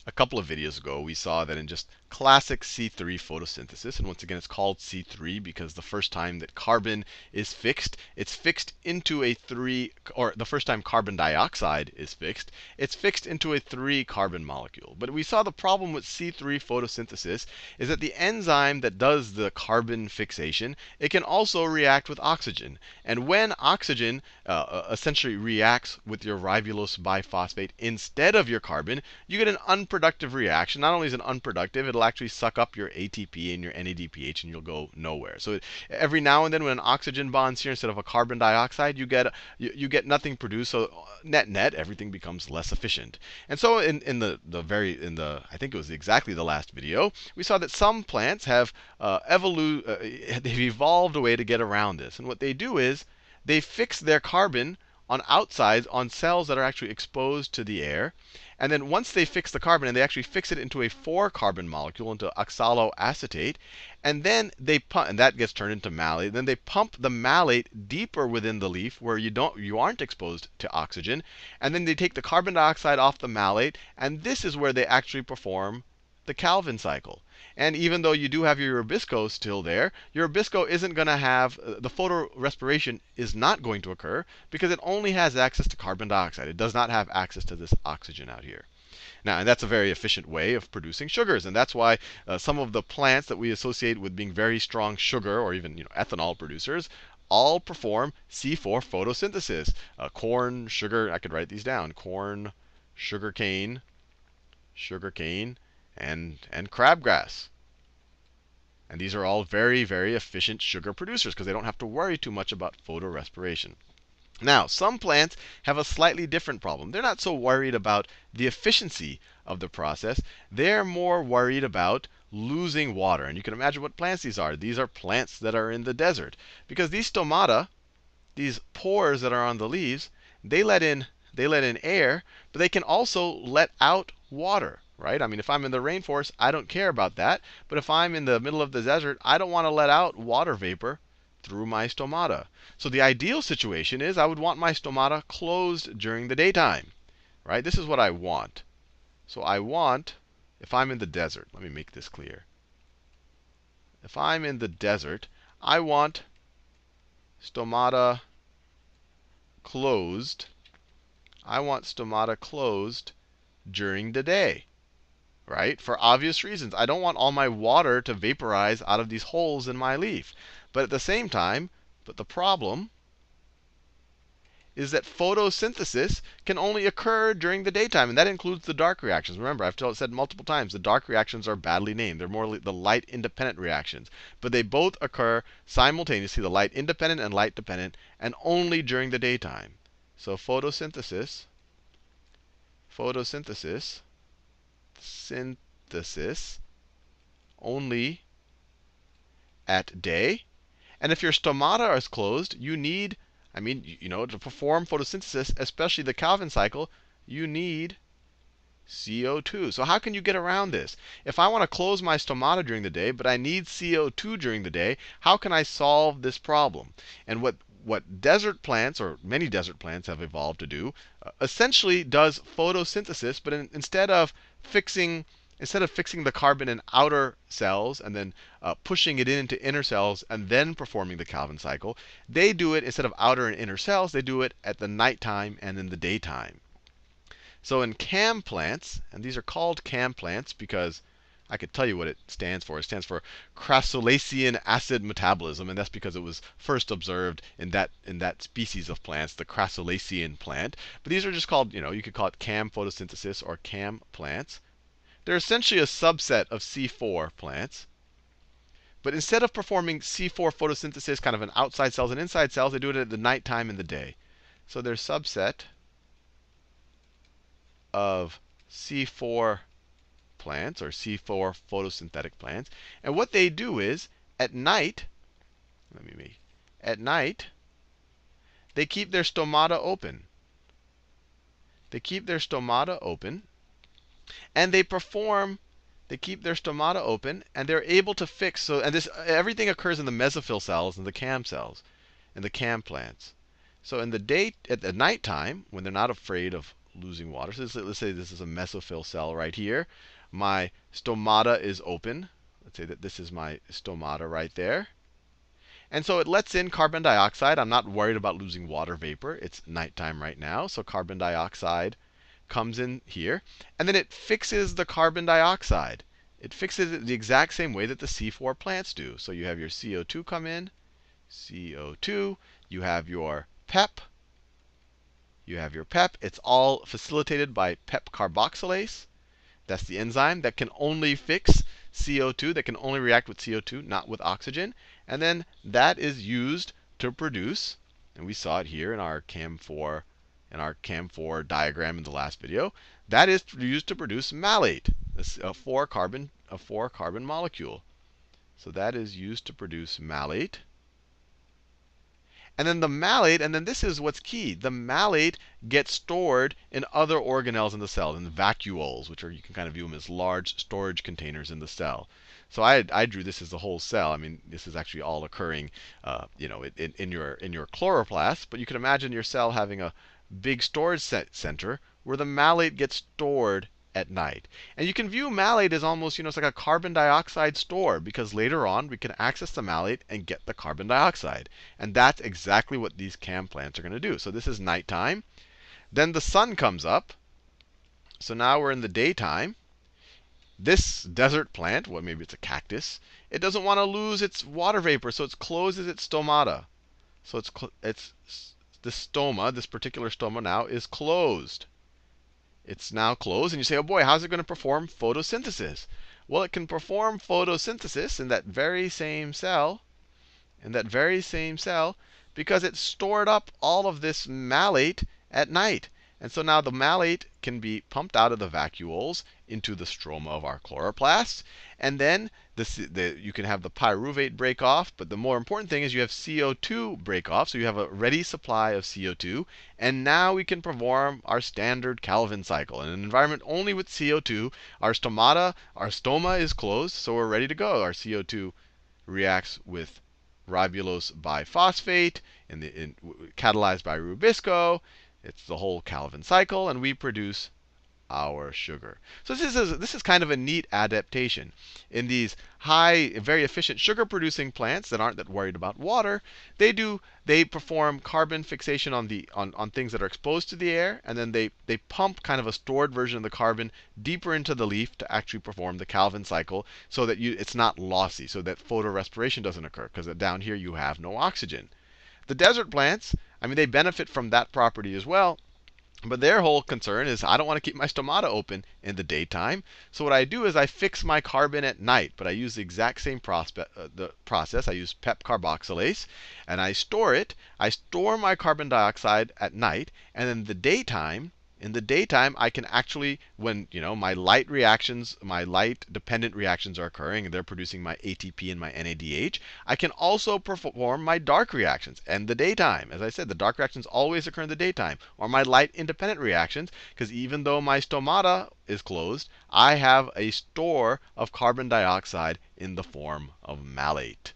A couple of videos ago, we saw that in just classic C3 photosynthesis, and once again, it's called C3 because the first time that carbon is fixed, it's fixed into a 3, or the first time carbon dioxide is fixed, it's fixed into a 3 carbon molecule. But we saw the problem with C3 photosynthesis is that the enzyme that does the carbon fixation, it can also react with oxygen. And when oxygen essentially reacts with your ribulose biphosphate instead of your carbon, you get an unproductive reaction. Not only is it unproductive, it'll actually suck up your ATP and your NADPH, and you'll go nowhere. So every now and then, when an oxygen bond's here instead of a carbon dioxide, you get nothing produced. So net, everything becomes less efficient. And so in the I think it was exactly the last video, we saw that some plants have they've evolved a way to get around this. And what they do is they fix their carbon on outsides on cells that are actually exposed to the air. And then once they fix the carbon, and they actually fix it into a 4 carbon molecule, into oxaloacetate, and then they pump, and that gets turned into malate. Then they pump the malate deeper within the leaf where you aren't exposed to oxygen, and then they take the carbon dioxide off the malate, and this is where they actually perform the Calvin cycle. And even though you do have your rubisco still there, your rubisco isn't going to have, the photorespiration is not going to occur because it only has access to carbon dioxide. It does not have access to this oxygen out here. Now, and that's a very efficient way of producing sugars. And that's why some of the plants that we associate with being very strong sugar or even ethanol producers all perform C4 photosynthesis. Corn, sugar, I could write these down. Corn, sugarcane, and crabgrass. And these are all very, very efficient sugar producers because they don't have to worry too much about photorespiration. Now, some plants have a slightly different problem. They're not so worried about the efficiency of the process. They're more worried about losing water. And you can imagine what plants these are. These are plants that are in the desert. Because these stomata, these pores that are on the leaves, they let in air, but they can also let out water. Right? I mean, if I'm in the rainforest, I don't care about that. But if I'm in the middle of the desert, I don't want to let out water vapor through my stomata. So the ideal situation is I would want my stomata closed during the daytime. Right? This is what I want. So I want, if I'm in the desert, let me make this clear. If I'm in the desert, I want stomata closed. I want stomata closed during the day. Right? For obvious reasons. I don't want all my water to vaporize out of these holes in my leaf. But at the same time, the problem is that photosynthesis can only occur during the daytime, and that includes the dark reactions. Remember, I've said multiple times, the dark reactions are badly named. They're more the light-independent reactions. But they both occur simultaneously, the light-independent and light-dependent, and only during the daytime. So photosynthesis only at day. And if your stomata is closed, you need, to perform photosynthesis, especially the Calvin cycle, you need CO2. So how can you get around this? If I want to close my stomata during the day, but I need CO2 during the day, how can I solve this problem? And what desert plants, or many desert plants, have evolved to do, essentially does photosynthesis, but instead of fixing the carbon in outer cells and then pushing it into inner cells and then performing the Calvin cycle, they do it instead of outer and inner cells, they do it at the nighttime and in the daytime. So in CAM plants, and these are called CAM plants because I could tell you what it stands for. It stands for crassulacean acid metabolism, and that's because it was first observed in that species of plants, the crassulacean plant. But these are just called, you could call it CAM photosynthesis or CAM plants. They're essentially a subset of C4 plants. But instead of performing C4 photosynthesis kind of in outside cells and inside cells, they do it at the nighttime and the day. So they're a subset of C4 plants, or C4 photosynthetic plants. And what they do is, at night, they keep their stomata open. They keep their stomata open, and they keep their stomata open, and they're able to fix. So, and this everything occurs in the mesophyll cells and the CAM cells, in the CAM plants. So in the at the nighttime, when they're not afraid of losing water. So let's say this is a mesophyll cell right here. My stomata is open. Let's say that this is my stomata right there. And so it lets in carbon dioxide. I'm not worried about losing water vapor. It's nighttime right now, so carbon dioxide comes in here. And then it fixes the carbon dioxide. It fixes it the exact same way that the C4 plants do. So you have your CO2 come in, CO2. You have your PEP. You have your PEP. It's all facilitated by PEP carboxylase. That's the enzyme that can only fix CO2, that can only react with CO2, not with oxygen. And then that is used to produce, and we saw it here in our CAM4 diagram in the last video, that is used to produce malate, a 4-carbon molecule. So that is used to produce malate. And then the malate, and then this is what's key. The malate gets stored in other organelles in the cell, in the vacuoles, which are, you can kind of view them as large storage containers in the cell. So I drew this as the whole cell. I mean, this is actually all occurring, in your chloroplast. But you can imagine your cell having a big storage center where the malate gets stored at night. And you can view malate as almost, it's like a carbon dioxide store, because later on we can access the malate and get the carbon dioxide. And that's exactly what these CAM plants are going to do. So this is nighttime. Then the sun comes up. So now we're in the daytime. This desert plant, well, maybe it's a cactus, it doesn't want to lose its water vapor, so it closes its stomata. So it's this stoma, this particular stoma now is closed. It's now closed, and you say, oh boy, how's it going to perform photosynthesis? Well, it can perform photosynthesis in that very same cell, because it stored up all of this malate at night. And so now the malate can be pumped out of the vacuoles into the stroma of our chloroplasts. And then you can have the pyruvate break off. But the more important thing is you have CO2 break off. So you have a ready supply of CO2. And now we can perform our standard Calvin cycle. In an environment only with CO2, our stoma is closed. So we're ready to go. Our CO2 reacts with ribulose biphosphate, catalyzed by Rubisco. It's the whole Calvin cycle, and we produce our sugar. So this is kind of a neat adaptation. In these very efficient sugar-producing plants that aren't that worried about water, they perform carbon fixation on things that are exposed to the air, and then they pump kind of a stored version of the carbon deeper into the leaf to actually perform the Calvin cycle, so that it's not lossy, so that photorespiration doesn't occur, because down here you have no oxygen. The desert plants, I mean, they benefit from that property as well. But their whole concern is, I don't want to keep my stomata open in the daytime. So what I do is I fix my carbon at night. But I use the exact same process. I use PEP carboxylase. And I store it. I store my carbon dioxide at night. And in the daytime, I can actually, when my light dependent reactions are occurring, and they're producing my ATP and my NADH, I can also perform my dark reactions in the daytime. As I said, the dark reactions always occur in the daytime, or my light independent reactions, because even though my stomata is closed, I have a store of carbon dioxide in the form of malate.